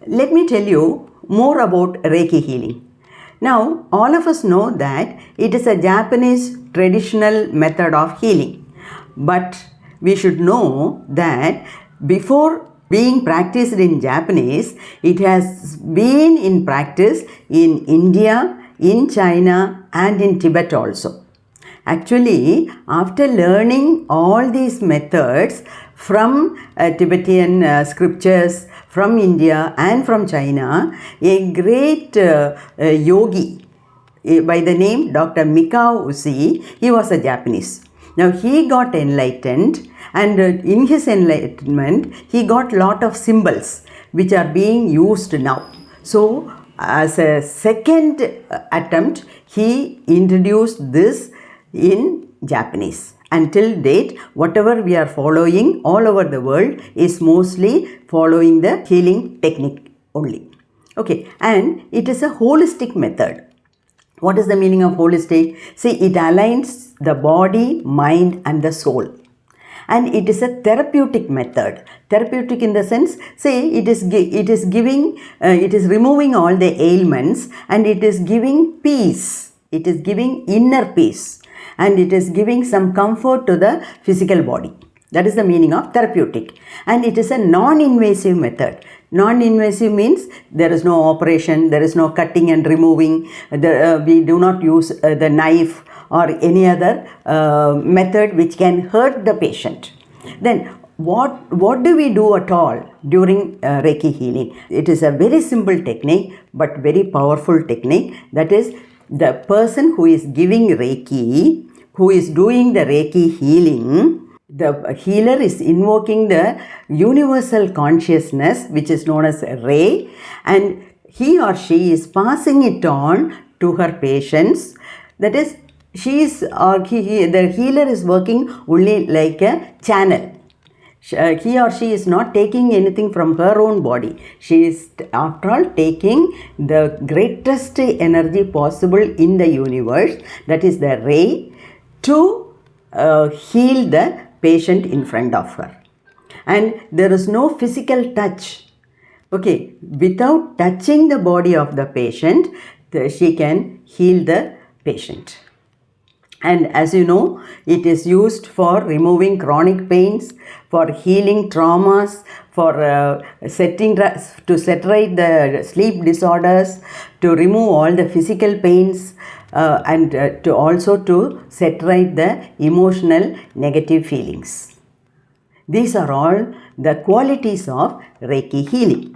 Let me tell you more about Reiki healing. Now, all of us know that it is a Japanese traditional method of healing. But we should know that before being practiced in Japanese, it has been in practice in India, in China, and in Tibet also. Actually, after learning all these methods from Tibetan scriptures, from India and from China, a great yogi by the name Dr. Mikao Usui, he was a Japanese. Now he got enlightened, and in his enlightenment he got lot of symbols which are being used now. So as a second attempt, he introduced this in Japanese. Until date, whatever we are following all over the world is mostly following the healing technique only. Okay, and it is a holistic method. What is the meaning of holistic? See, it aligns the body, mind and the soul. And it is a therapeutic method. Therapeutic in the sense, say it is removing all the ailments, and it is giving peace. It is giving inner peace, and it is giving some comfort to the physical body. That is the meaning of therapeutic. And it is a non-invasive method. Non-invasive means there is no operation, there is no cutting and removing, we do not use the knife or any other method which can hurt the patient. Then what do we do at all during Reiki healing? It is a very simple technique but very powerful technique. That is, the person who is giving Reiki, who is doing the Reiki healing, the healer is invoking the universal consciousness which is known as Ray, and he or she is passing it on to her patients. That is, the healer is working only like a channel. He or she is not taking anything from her own body. She is, after all, taking the greatest energy possible in the universe, that is the Ray, to heal the patient in front of her. And there is no physical touch. Okay, without touching the body of the patient, she can heal the patient. And as you know, it is used for removing chronic pains, for healing traumas, for to set right the sleep disorders, to remove all the physical pains, and to also to set right the emotional negative feelings. These are all the qualities of Reiki healing.